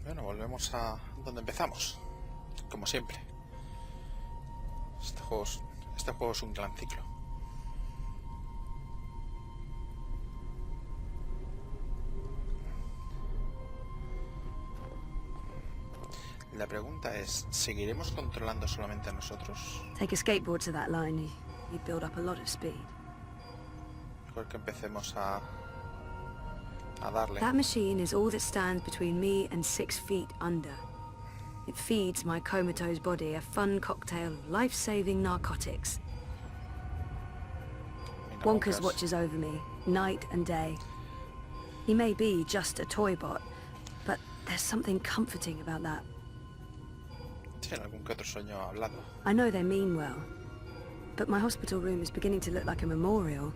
Bueno, volvemos a donde empezamos, como siempre. Este juego es un gran ciclo. La pregunta es, ¿seguiremos controlando solamente a nosotros? Take a skateboard to that line, you build up a lot of speed. Mejor que empecemos a darle. That machine is all that stands between me and 6 feet under. It feeds my comatose body a fun cocktail of life-saving narcotics. Wonka's watches over me, night and day. He may be just a toy bot, but there's something comforting about that. Tiene algún que otro sueño hablado. I know they mean well, but my hospital room is beginning to look like a memorial.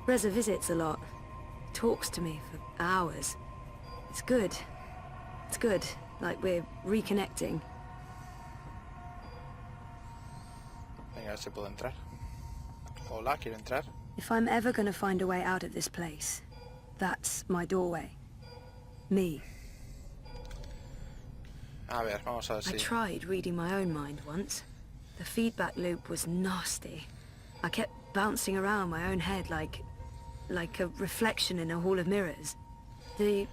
Reza visits a lot, talks to me for hours. It's good. It's good, like we're reconnecting. Venga, a ver si puedo entrar. Hola, quiero entrar. If I'm ever gonna find a way out of this place, that's my doorway. Me. A ver, vamos a ver si... I tried reading my own mind once. The feedback loop was nasty. I kept bouncing around my own head like a reflection in a hall of mirrors. I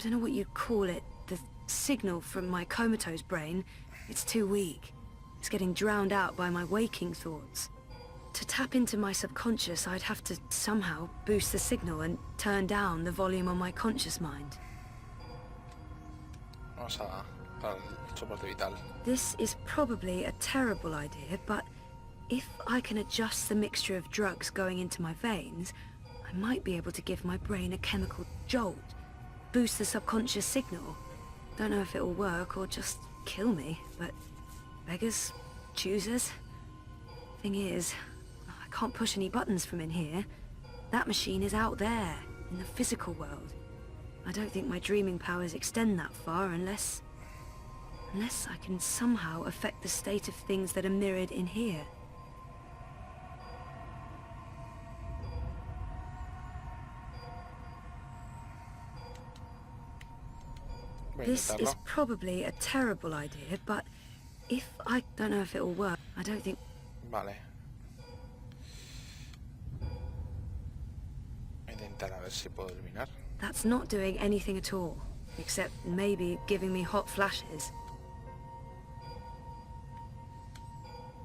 don't know what you'd call it, the signal from my comatose brain, it's too weak. It's getting drowned out by my waking thoughts. To tap into my subconscious, I'd have to somehow boost the signal and turn down the volume on my conscious mind. Vamos a el soporte vital. This is probably a terrible idea, but if I can adjust the mixture of drugs going into my veins, I might be able to give my brain a chemical jolt, boost the subconscious signal. Don't know if it'll work or just kill me, but beggars, choosers. Thing is, I can't push any buttons from in here. That machine is out there, in the physical world. I don't think my dreaming powers extend that far unless I can somehow affect the state of things that are mirrored in here. This is probably a terrible idea, but if I don't know if it will work, I don't think... Vale. Voy a intentar a ver si puedo eliminar. That's not doing anything at all, except maybe giving me hot flashes.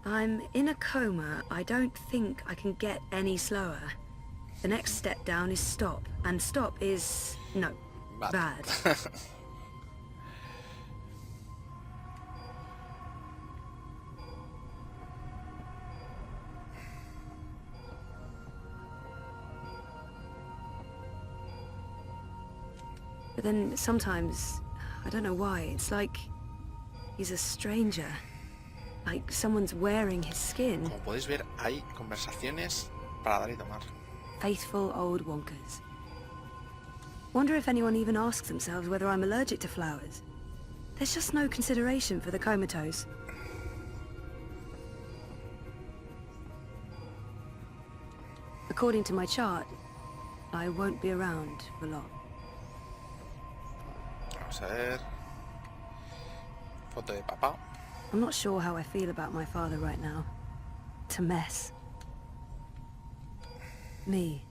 I'm in a coma. I don't think I can get any slower. The next step down is stop, and stop is... no, bad. But then sometimes, I don't know why, it's like he's a stranger. Like someone's wearing his skin. Como podéis ver, hay conversaciones para dar y tomar. Faithful old Wonkas. Wonder if anyone even asks themselves whether I'm allergic to flowers. There's just no consideration for the comatose. According to my chart, I won't be around for long. Vamos a ver. Foto de papá. I'm not sure how I feel about my father right now. It's a mess. Me.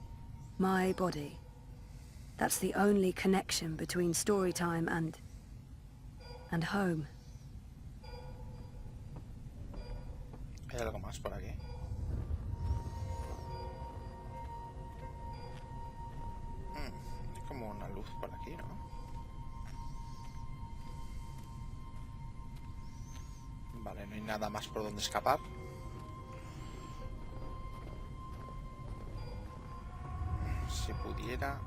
My body. That's the only connection between story time and home. Hay algo más por aquí. Hay como una luz por aquí, ¿no? Vale, no hay nada más por donde escapar. Si pudiera...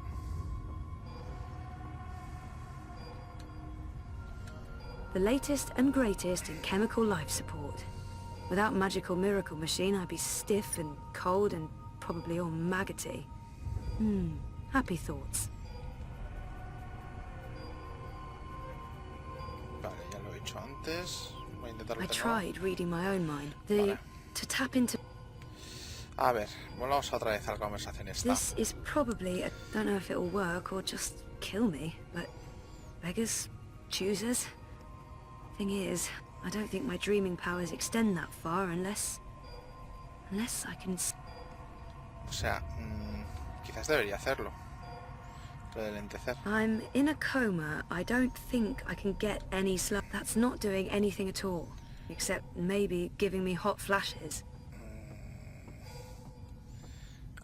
The latest and greatest in chemical life support. Without magical miracle machine, I'd be stiff and cold and probably all maggoty. Happy thoughts. Vale, ya lo he hecho antes. Voy a intentarlo I de nuevo. tried reading my own mind. Vale. To tap into... A ver, volvamos otra vez a la conversación esta. This is probably... don't know if it'll work or just kill me, but beggars, choosers. Thing is, I don't think my dreaming powers extend that far unless I can... O sea, quizás debería hacerlo. Lo del entecer. I'm in a coma. I don't think I can get any slow. That's not doing anything at all, except maybe giving me hot flashes.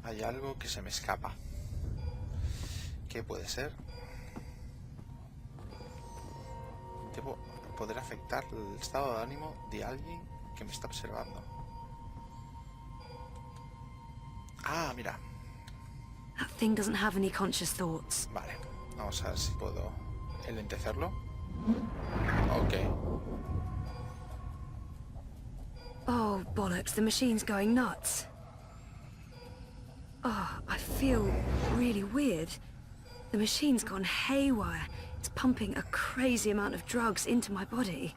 Hay algo que se me escapa. ¿Qué puede ser? Debo poder afectar el estado de ánimo de alguien que me está observando. Ah, mira. That thing doesn't have any conscious thoughts. Vale, vamos a ver si puedo enlentecerlo. Ok. Oh, bollocks, the machine's going nuts. Oh, I feel really weird. The machine's gone haywire. It's pumping a crazy amount of drugs into my body.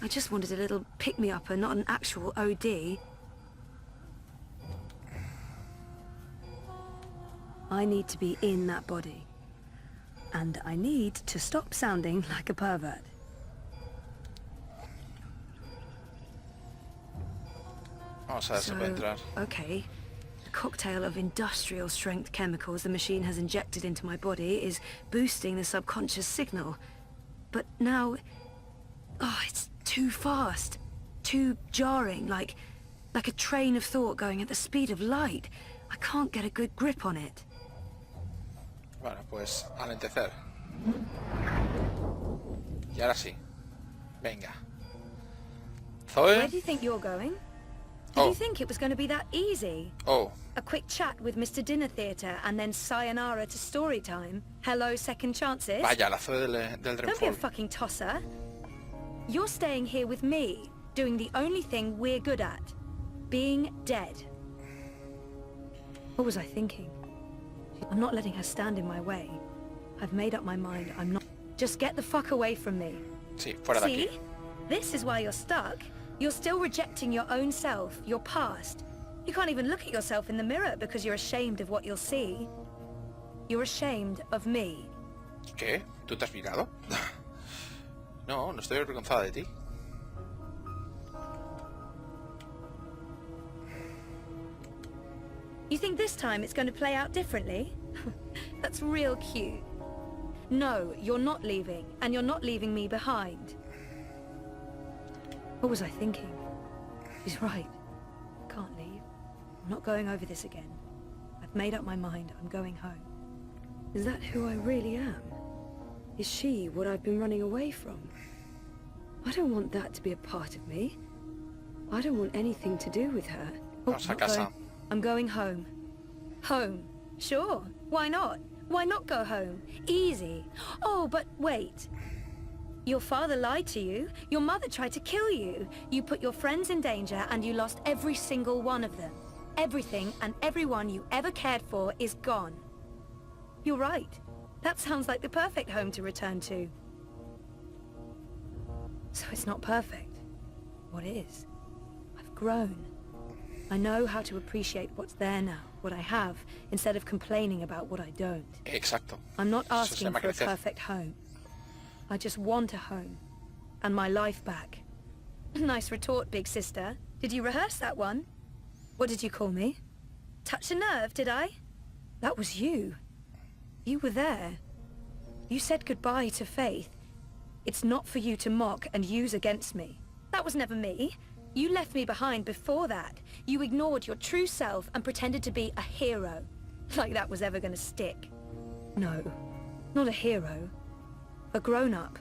I just wanted a little pick-me-upper, not an actual OD. I need to be in that body. And I need to stop sounding like a pervert. Vamos a ver si puedo entrar. Okay. The cocktail of industrial strength chemicals the machine has injected into my body is boosting the subconscious signal. But now... oh, it's too fast. Too jarring, like a train of thought going at the speed of light. I can't get a good grip on it. Bueno, pues al entecer. Y ahora sí. Venga. Zoe. Where do you think you're going? Did you think it was going to be that easy? Oh. A quick chat with Mr. Dinner Theatre and then sayonara to story time? Hello, second chances? Vaya, la Zoe del Don't be a Dreamfall. fucking tosser. You're staying here with me, doing the only thing we're good at. Being dead. What was I thinking? I'm not letting her stand in my way. I've made up my mind. I'm not... Just get the fuck away from me. Sí, fuera de aquí. See? This is why you're stuck. You're still rejecting your own self, your past. You can't even look at yourself in the mirror because you're ashamed of what you'll see. You're ashamed of me. ¿Qué? ¿Tú te has mirado? No, no estoy avergonzada de ti. You think this time it's going to play out differently? That's real cute. No, you're not leaving, and you're not leaving me behind. What was I thinking? She's right. I can't leave. I'm not going over this again. I've made up my mind. I'm going home. Is that who I really am? Is she what I've been running away from? I don't want that to be a part of me. I don't want anything to do with her. Vamos a casa. I'm going home. Home? Sure. Why not? Why not go home? Easy. Oh, but wait. Your father lied to you. Your mother tried to kill you. You put your friends in danger and you lost every single one of them. Everything and everyone you ever cared for is gone. You're right. That sounds like the perfect home to return to. So it's not perfect. What is? I've grown. I know how to appreciate what's there now, what I have, instead of complaining about what I don't. Exacto. I'm not Eso se asking llama for a crecer. perfect home. I just want a home. And my life back. Nice retort, big sister. Did you rehearse that one? What did you call me? Touch a nerve, did I? That was you. You were there. You said goodbye to Faith. It's not for you to mock and use against me. That was never me. You left me behind before that. You ignored your true self and pretended to be a hero. Like that was ever gonna stick. No, not a hero. A grown-up.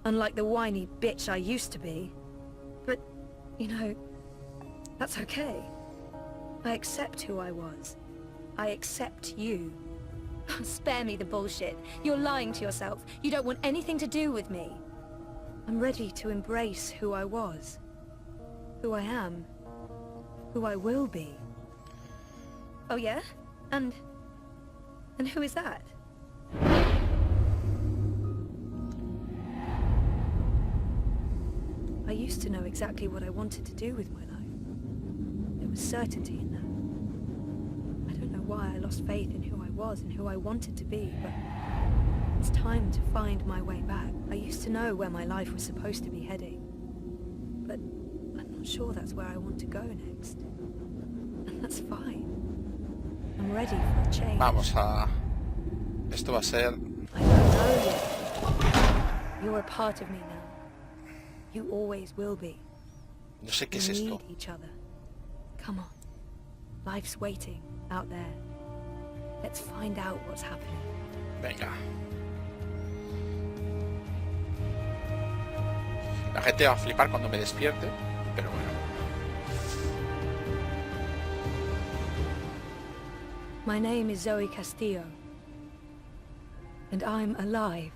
Unlike the whiny bitch I used to be. But, you know, that's okay. I accept who I was. I accept you. Spare me the bullshit. You're lying to yourself. You don't want anything to do with me. I'm ready to embrace who I was. Who I am. Who I will be. Oh yeah? And who is that? I used to know exactly what I wanted to do with my life. There was certainty in that. I don't know why I lost faith in who I was and who I wanted to be, but It's time to find my way back. I used to know where my life was supposed to be heading. But I'm not sure that's where I want to go next. And that's fine. I'm ready for a change. Vamos a... Esto va a ser... I don't know yet. You're a part of me now. You always will be. No sé qué es We esto. need each other. Come on. Life's waiting out there. Let's find out what's happening. Venga. La gente va a flipar cuando me despierte, pero bueno. My name is Zoe Castillo. And I'm alive.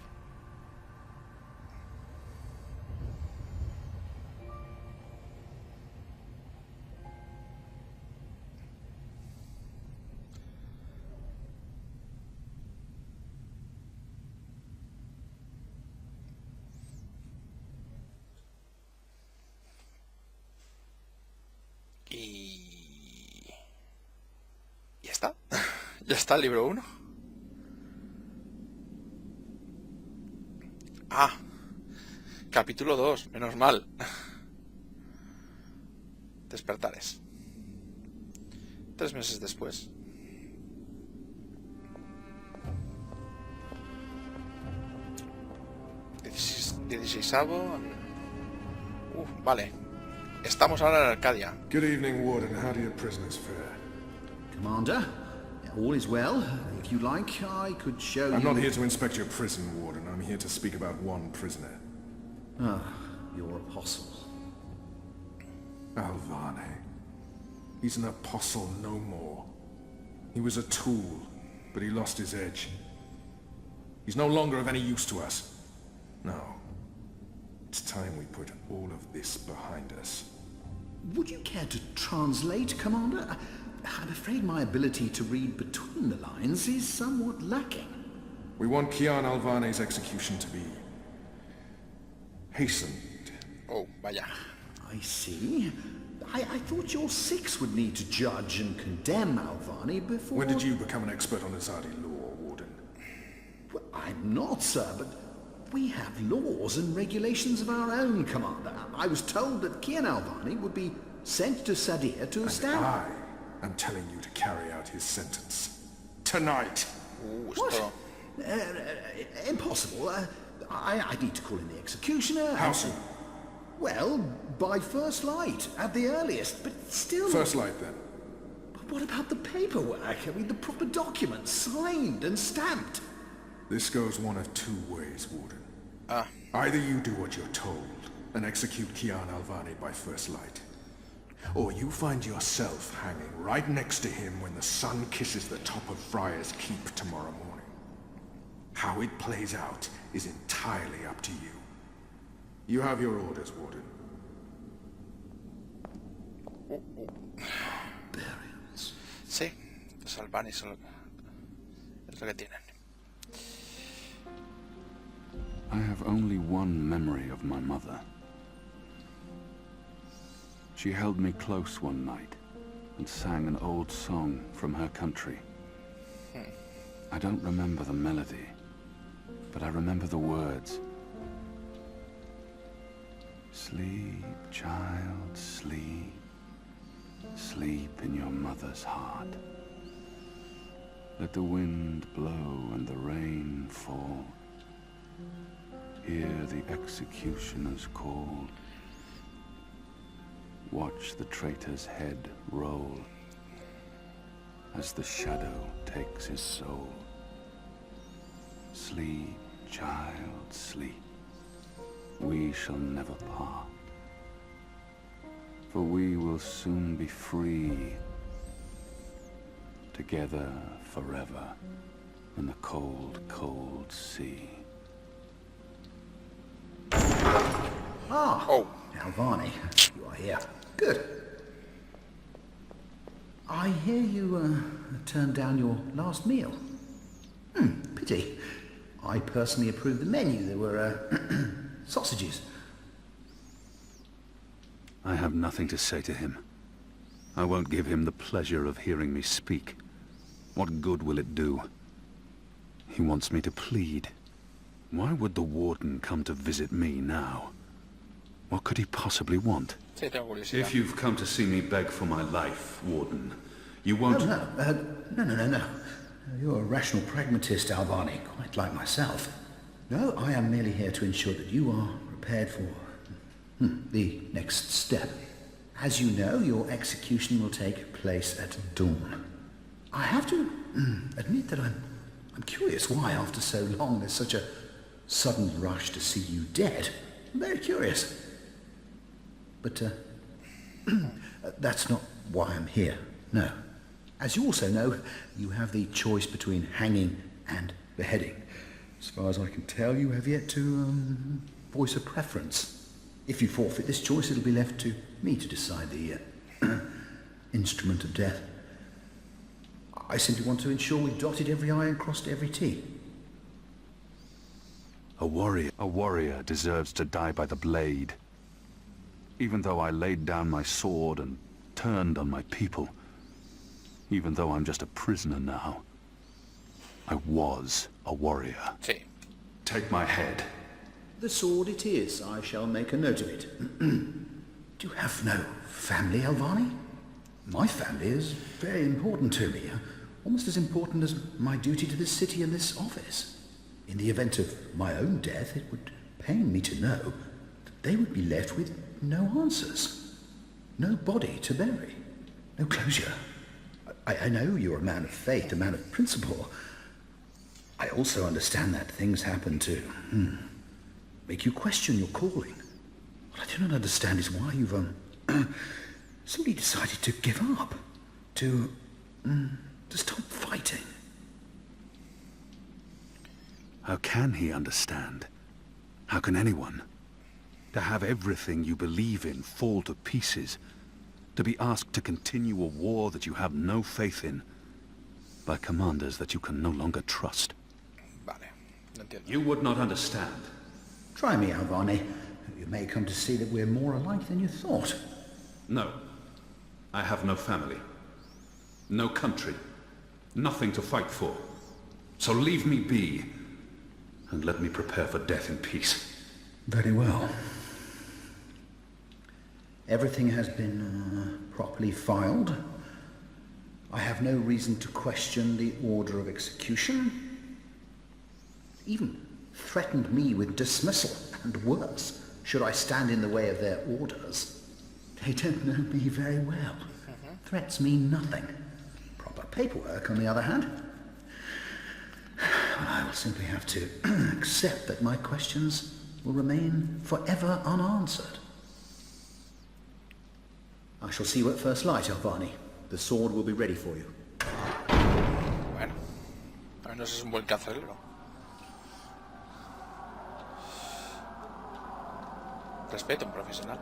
Y... Ya está. Ya está el libro 1. Ah. Capítulo 2. Menos mal. Despertares. 3 meses después. Vale. Estamos ahora en Arcadia. Good evening, Warden. How do your prisoners fare? Commander, all is well. If you like, I could show you... I'm not here to inspect your prison, Warden. I'm here to speak about one prisoner. Ah, your apostle. Alvane. He's an apostle no more. He was a tool, but he lost his edge. He's no longer of any use to us. No. It's time we put all of this behind us. Would you care to translate, Commander? I'm afraid my ability to read between the lines is somewhat lacking. We want Kian Alvane's execution to be... hastened. Oh, vaya. I see. I thought your six would need to judge and condemn Alvane before... When did you become an expert on Azadi law, Warden? Well, I'm not, sir, but we have laws and regulations of our own, Commander. I was told that Kian Alvane would be sent to Sadir to stand... I am telling you to carry out his sentence. Tonight! What? Impossible. I need to call in the executioner. How soon? Well, by first light, at the earliest, but still... First light, then. But what about the paperwork? I mean, the proper documents, signed and stamped. This goes one of two ways, Warden. Either you do what you're told, and execute Kian Alvane by first light. Or you find yourself hanging right next to him when the sun kisses the top of Friar's Keep tomorrow morning. How it plays out is entirely up to you. You have your orders, Warden. Burials. Sí, los albanes son es lo que tienen. I have only one memory of my mother. She held me close one night and sang an old song from her country. I don't remember the melody, but I remember the words. Sleep, child, sleep. Sleep in your mother's heart. Let the wind blow and the rain fall. Hear the executioner's call. Watch the traitor's head roll as the shadow takes his soul. Sleep, child, sleep. We shall never part, for we will soon be free, together forever in the cold, cold sea. Ah, Oh. Alvane, you are here. Good. I hear you turned down your last meal. Pity. I personally approved the menu. There were sausages. I have nothing to say to him. I won't give him the pleasure of hearing me speak. What good will it do? He wants me to plead. Why would the Warden come to visit me now? What could he possibly want? Sí, tengo curiosidad. If you've come to see me beg for my life, Warden, you won't... No. You're a rational pragmatist, Albani, quite like myself. No, I am merely here to ensure that you are prepared for the next step. As you know, your execution will take place at dawn. I have to admit that I'm curious why, after so long, there's such a sudden rush to see you dead. I'm very curious. But that's not why I'm here, no. As you also know, you have the choice between hanging and beheading. As far as I can tell, you have yet to voice a preference. If you forfeit this choice, it'll be left to me to decide the instrument of death. I simply want to ensure we've dotted every I and crossed every T. A warrior deserves to die by the blade. Even though I laid down my sword and turned on my people, even though I'm just a prisoner now, I was a warrior. Sí. Take my head. The sword it is. I shall make a note of it. Do you have no family, Albani? My family is very important to me. Almost as important as my duty to this city and this office. In the event of my own death, it would pain me to know that they would be left with no answers. No body to bury. No closure. I know you're a man of faith, a man of principle. I also understand that things happen to make you question your calling. What I do not understand is why you've simply decided to give up, to stop fighting. How can he understand? How can anyone? To have everything you believe in fall to pieces. To be asked to continue a war that you have no faith in. By commanders that you can no longer trust. Vale, no entiendo. You would not understand. Try me, Albani. You may come to see that we're more alike than you thought. No. I have no family. No country. Nothing to fight for. So leave me be. And let me prepare for death in peace. Very well. Everything has been properly filed. I have no reason to question the order of execution. Even threatened me with dismissal, and worse, should I stand in the way of their orders. They don't know me very well. Threats mean nothing. Proper paperwork, on the other hand. I will simply have to accept that my questions will remain forever unanswered. I shall see you at first light, Albani. The sword will be ready for you. Bueno, al menos es un buen carcelero. Respeto, un profesional.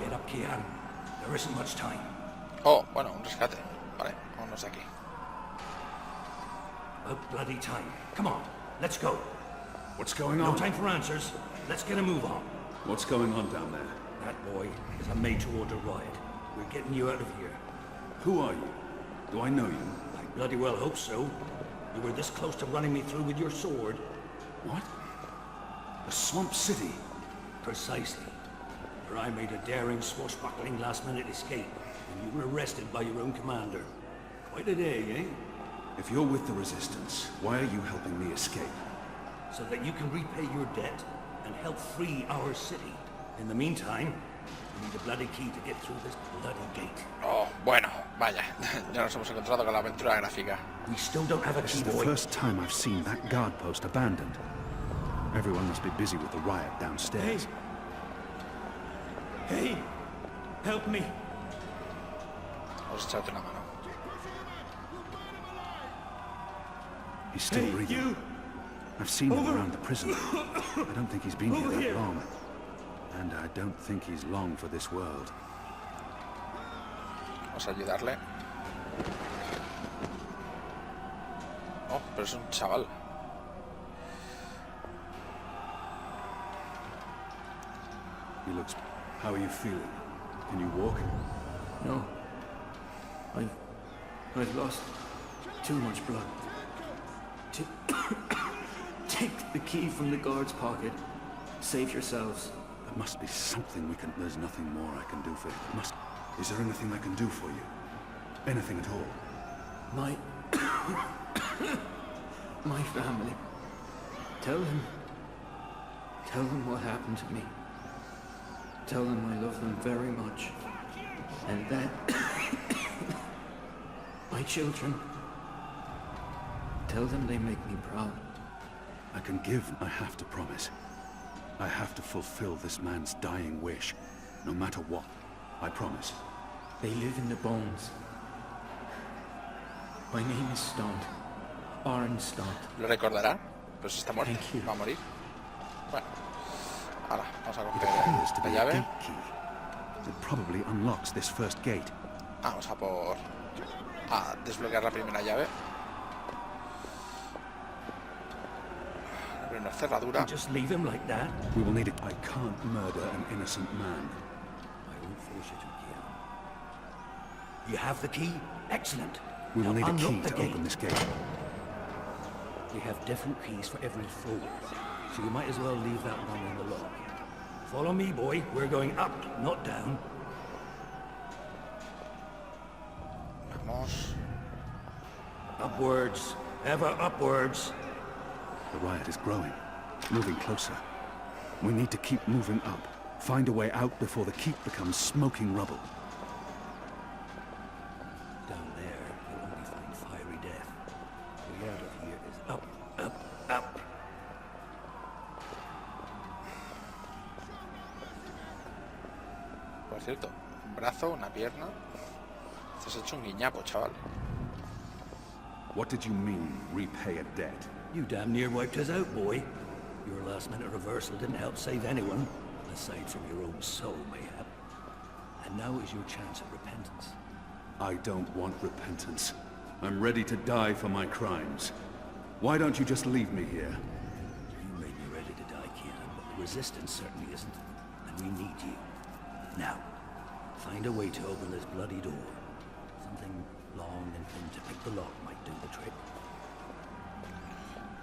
Get up, Kian. There isn't much time. Oh, bueno, un rescate. Vale, vámonos de aquí. About bloody time. Come on, let's go. What's going No on? time for answers. Let's get a move on. What's going on down there? That boy is a made-to-order riot. We're getting you out of here. Who are you? Do I know you? I bloody well hope so. You were this close to running me through with your sword. What? The Swamp City? Precisely. Where I made a daring, swashbuckling last-minute escape, and you were arrested by your own commander. Quite a day, eh? If you're with the Resistance, why are you helping me escape? So that you can repay your debt and help free our city. In the meantime, you need a bloody key to get through this bloody gate. Oh, bueno, vaya. Ya nos hemos encontrado con la aventura gráfica. We still don't have a This key, is the boy. first time I've seen that guard post abandoned. Everyone must be busy with the riot downstairs. Hey! Help me! Vamos a echarte una mano. He's still Hey, breathing. you! I've seen him Over. around the prison. I don't think he's been here Over that here. long. And I don't think he's long for this world. Vamos a ayudarle. Oh, pero es un chaval. He looks... How are you feeling? Can you walk? No. I've lost too much blood. Take the key from the guard's pocket. Save yourselves. There must be something we can... There's nothing more I can do for you. Is there anything I can do for you? Anything at all? My family. Tell them what happened to me. Tell them I love them very much. And that... my children. Tell them they make me proud. I can give, I have to promise. I have to fulfill this man's dying wish, no matter what. I promise. They live in the bones. My name is Stott. Aaron Stott. ¿Lo recordará? Pues está muerto. Va a morir. Bueno. Ahora, vamos a coger la llave. It probably unlocks this first gate. Vamos a por... a desbloquear la primera llave. Abrir una cerradura. Just leave him like that? We will need it. I can't murder an innocent man. I won't force you to, Keanu. You have the key? Excellent. We will need a key to open this gate. We have different keys for every floor, so you might as well leave that one in the lock. Follow me, boy. We're going up, not down. Vamos. Upwards. Ever upwards. The riot is growing, moving closer. We need to keep moving up. Find a way out before the keep becomes smoking rubble. Down there, you'll only find fiery death. The way out of here is up, up, up. Por cierto, un brazo, una pierna. Estás hecho un guiñapo, chaval. What did you mean, repay a debt? You damn near wiped us out, boy. Your last-minute reversal didn't help save anyone, aside from your own soul, mayhap. And now is your chance at repentance. I don't want repentance. I'm ready to die for my crimes. Why don't you just leave me here? You made me ready to die, Keanu, but the resistance certainly isn't. And we need you. Now, find a way to open this bloody door. Something long and thin to pick the lock might do the trick.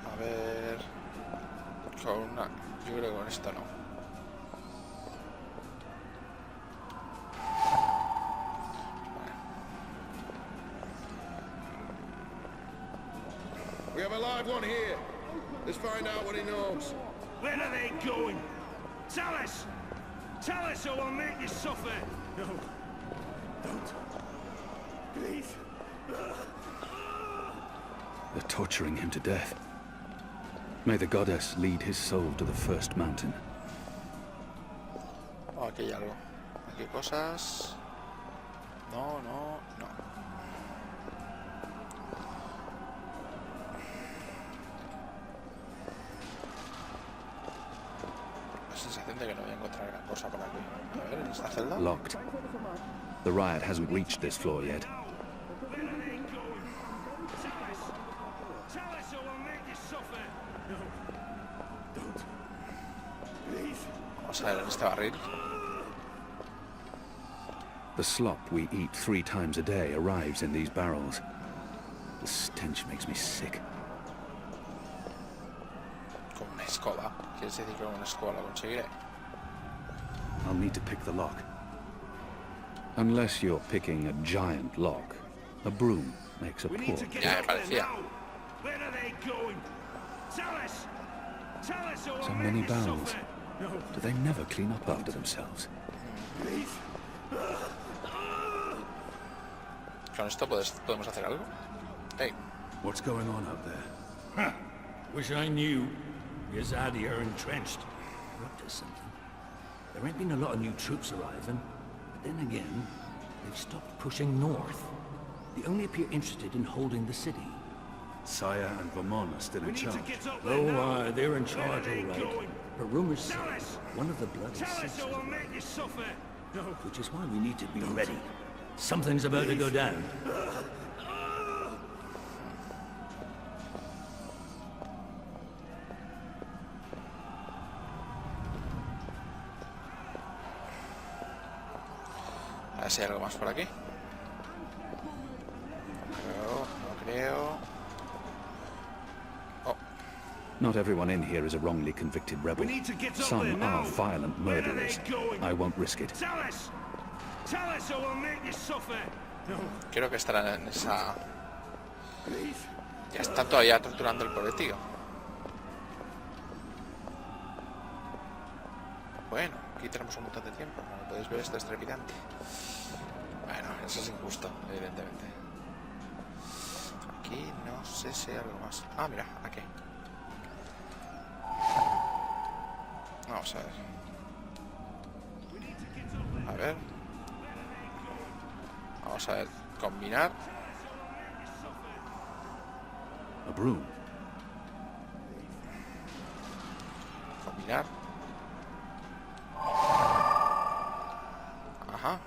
A ver... Con una... Yo creo que con esta no. We have a live one here. Let's find out what he knows. Where are they going? Tell us! Tell us or we'll make you suffer! No. Don't. Please. They're torturing him to death. May the goddess lead his soul to the first mountain. Oh, aquí hay algo. Aquí hay cosas... No, no, no. La sensación de que no voy a encontrar gran cosa por aquí. A ver, en esta celda. Locked. The riot hasn't reached this floor yet. Where are they going? Tell us! Tell us or we'll make you suffer! No. Don't. Please. Vamos a ver en este barril. The slop we eat 3 times a day arrives in these barrels. The stench makes me sick. Con una escoba. ¿Quieres decir que con una escoba lo conseguiré? I'll need to pick the lock. Unless you're picking a giant lock, a broom makes a We poor... need to get Ya me out there parecía. now! Where are they going? Tell us! Tell us or we'll So make many you barrels. suffer! Do they never clean up after themselves? Please. ¿Con esto podemos hacer algo? Hey, What's going on out there? Huh. Wish I knew. Yazadi are entrenched. We're up to something. There ain't been a lot of new troops arriving, but then again, they've stopped pushing north. They only appear interested in holding the city. Saya and Vermont are still We in need charge. to get up there Oh, now! they're in Where charge, are they all right. going? But rumors say Tell us! one of the bloody Tell us sisters, or we'll make you suffer! No. which is why we need to be ready. Something's about to go down. A ver si hay algo más por aquí. Not everyone in here is a wrongly convicted rebel. Some are violent murderers. I won't risk it. Creo que estarán en esa... Ya están todavía torturando al pobre tío. Bueno, aquí tenemos un montón de tiempo. Como podéis ver, esto es trepidante. Bueno, eso es injusto, evidentemente. Aquí no sé si hay algo más. Ah, mira, aquí. Vamos a ver. A ver. Vamos a ver. Combinar. A broom. Combinar. Ajá.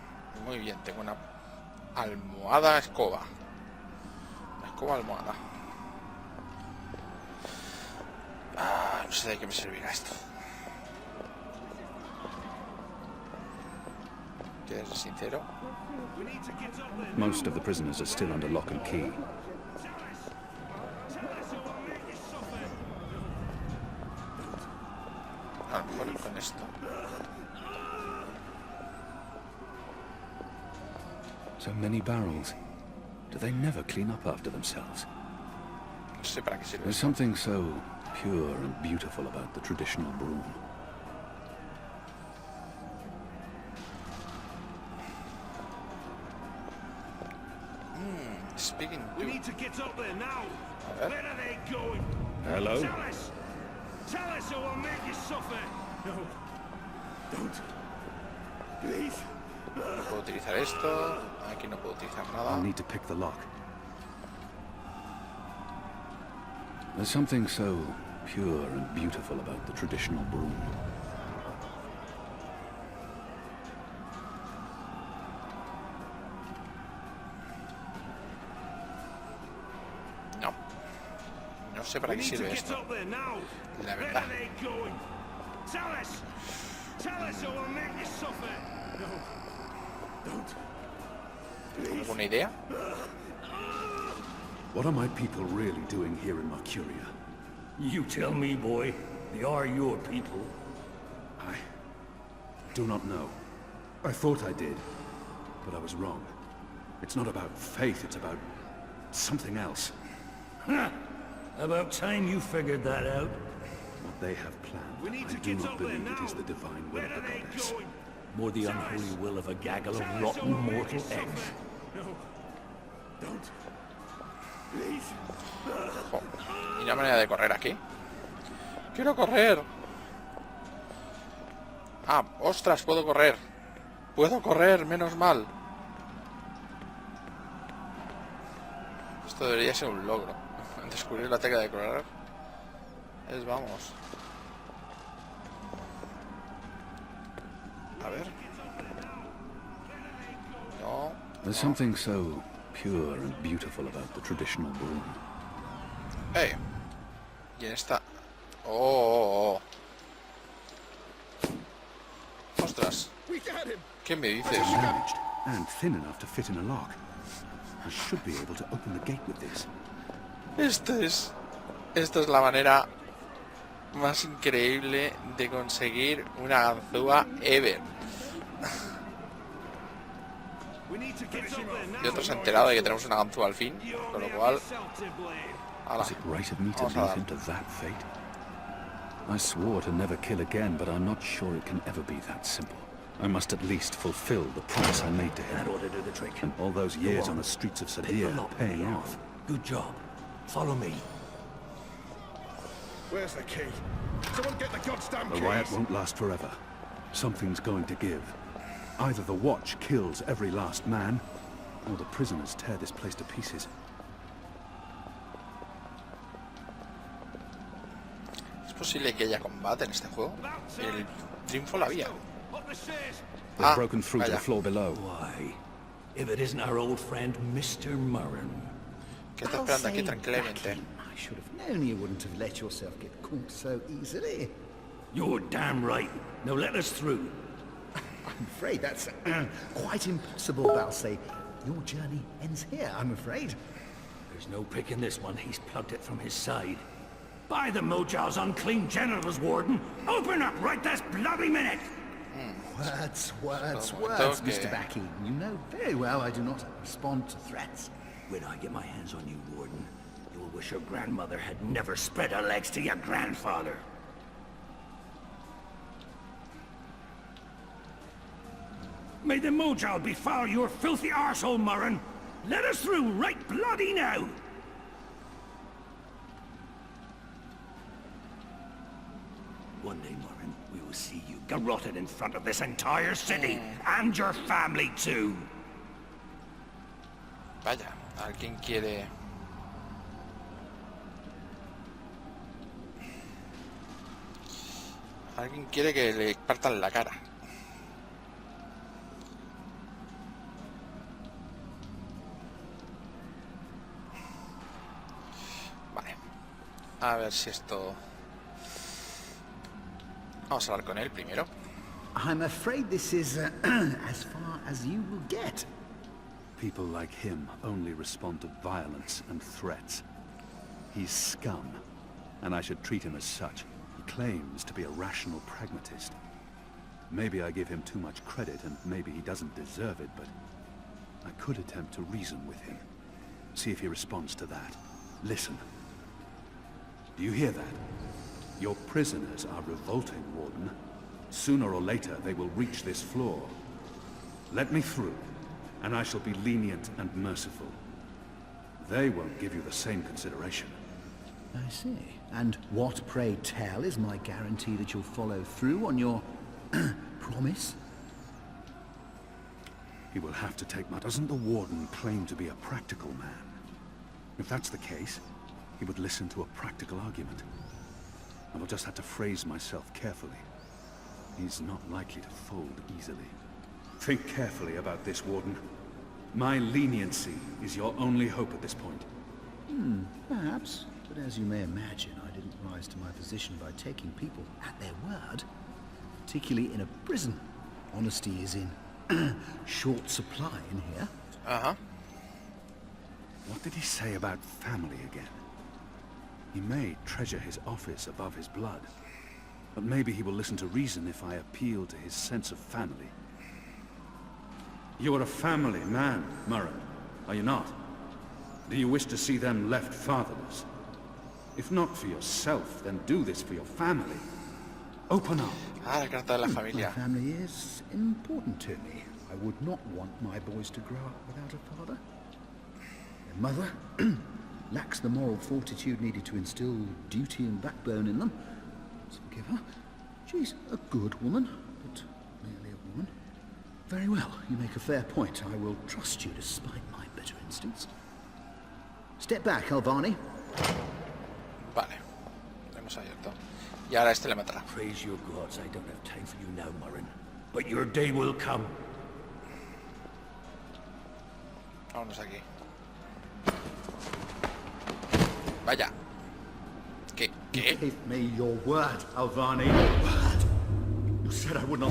Muy bien. Tengo una almohada escoba. Una escoba almohada. Ah, no sé de qué me servirá esto. Quiero ser sincero. Most of the prisoners are still under lock and key. A lo mejor con esto. So many barrels. Do they never clean up after themselves? No sé para qué sirve. There's something so pure and beautiful about the traditional broom. Speaking We to... need to get up there now. A ver. Where are they going? Hello? Tell us or we'll make you suffer. No. Don't. Please. No puedo utilizar esto. Aquí no puedo utilizar nada. I'll need to pick the lock. There's something so pure and beautiful about the traditional broom. No. No sé para qué sirve esto. La verdad. ¿Alguna idea? What are my people really doing here in Mercuria? You tell me, boy. They are your people. I do not know. I thought I did, but I was wrong. It's not about faith, it's about something else. About time you figured that out. What they have planned, I do not believe it is the divine will of the goddess. More the unholy will of a gaggle of rotten mortal eggs. Jo, ¿y una manera de correr aquí? ¡Quiero correr! Ah, ostras, puedo correr. Puedo correr, menos mal. Esto debería ser un logro. Descubrir la técnica de correr. Vamos. A ver. No. There's something so pure and beautiful about the traditional broom. Y en esta... Oh. Ostras. ¿Qué me dices? Damaged and thin enough to fit in a lock. I should be able to open the gate with this. Esta es la manera más increíble de conseguir una ganzúa ever. Y otro se ha enterado de que tenemos una ganzúa al fin, con lo cual... Ala, Is it right of me to vamos a leave dar. him to that fate? I swore to never kill again, but I'm not sure it can ever be that simple. I must at least fulfill the promise I made to him. That ought to do the trick. And all those years on the streets of Segunda paying off. Good job. Follow me. Where's the key? Someone get the goddamn The keys! riot won't last forever. Something's going to give. Either the Watch kills every last man, or the prisoners tear this place to pieces. ¿Es posible que haya combate en este juego? En el Dreamfall había. They've broken through to the floor below. Why? If it isn't our old friend, Mr. Murren. Que está esperando aquí tranquilamente. I should have known you wouldn't have let yourself get caught so easily. You're damn right. Now let us through. I'm afraid that's quite impossible, Balsay. Your journey ends here, I'm afraid. There's no picking this one. He's plugged it from his side. By the Mojal's unclean genitals, Warden! Open up right this bloody minute! Words, Okay. Mr. Backey. You know very well I do not respond to threats. When I get my hands on you, Warden, you'll wish your grandmother had never spread her legs to your grandfather. May the Mojal befoul your filthy arsehole, Murren! Let us through right bloody now! One day, Murren, we will see you garroted in front of this entire city, and your family too! Vaya, alguien quiere... Alguien quiere que le partan la cara. Vale. A ver si esto... Vamos a hablar con él primero. I'm afraid this is as far as you will get. People like him only respond to violence and threats. He's scum, and I should treat him as such. He claims to be a rational pragmatist. Maybe I give him too much credit, and maybe he doesn't deserve it, but I could attempt to reason with him. See if he responds to that. Listen. Do you hear that? Your prisoners are revolting, Warden. Sooner or later, they will reach this floor. Let me through, and I shall be lenient and merciful. They won't give you the same consideration. I see. And what, pray tell, is my guarantee that you'll follow through on your promise? He will have to take my... Doesn't the Warden claim to be a practical man? If that's the case, he would listen to a practical argument. I will just have to phrase myself carefully. He's not likely to fold easily. Think carefully about this, Warden. My leniency is your only hope at this point. Perhaps. But as you may imagine, I didn't rise to my position by taking people at their word. Particularly in a prison. Honesty is in short supply in here. Uh-huh. What did he say about family again? He may treasure his office above his blood. But maybe he will listen to reason if I appeal to his sense of family. You're a family man, Murren, are you not? Do you wish to see them left fatherless? If not for yourself, then do this for your family. Open up. Ah, la carta de la My familia. family is important to me. I would not want my boys to grow up without a father. Their mother lacks the moral fortitude needed to instill duty and backbone in them. Let's forgive her. She's a good woman, but merely a woman. Very well, you make a fair point. I will trust you despite my better instincts. Step back, Alvani. Vale. Lo hemos abierto. Y ahora este le matará. Praise your gods, I don't have time for you now, Murren. But your day will come. Vámonos aquí. Vaya. ¿Qué? ¿Qué? Give me your word, Alvani. Word. You said I would not.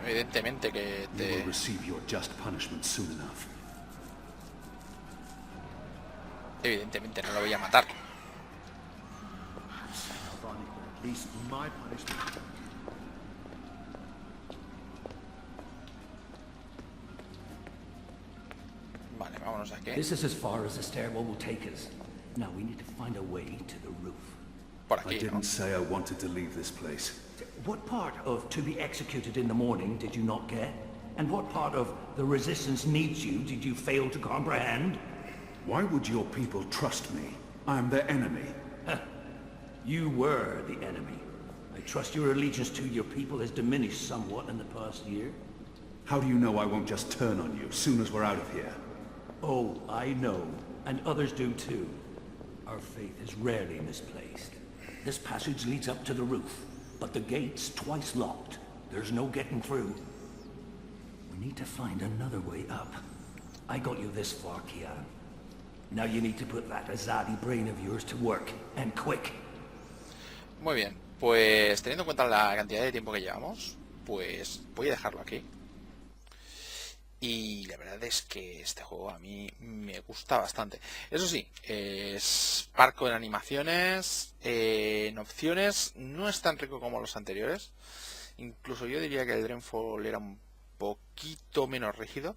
Evidentemente que You te... will receive your just punishment soon enough. Evidentemente no lo voy a matar. Alvani, at least my punishment. Vale, vámonos de aquí. This is as far as the stairwell will take us. Now we need to find a way to the roof. Por I aquí, ¿no? didn't say I wanted to leave this place. What part of to be executed in the morning did you not get? And what part of the resistance needs you did you fail to comprehend? Why would your people trust me? I am their enemy. You were the enemy. I trust your allegiance to your people has diminished somewhat in the past year. How do you know I won't just turn on you soon as we're out of here? Oh, I know. And others do too. Our faith is rarely misplaced. This passage leads up to the roof, but the gate's twice locked. There's no getting through. We need to find another way up. I got you this far, Kian. Now you need to put that Azadi brain of yours to work, and quick. Muy bien, pues teniendo en cuenta la cantidad de tiempo que llevamos, pues voy a dejarlo aquí. Y la verdad es que este juego a mí me gusta bastante. Eso sí, es parco en animaciones, en opciones, no es tan rico como los anteriores. Incluso yo diría que el Dreamfall era un poquito menos rígido,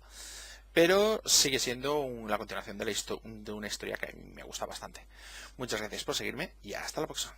pero sigue siendo la continuación de una historia que a mí me gusta bastante. Muchas gracias por seguirme y hasta la próxima.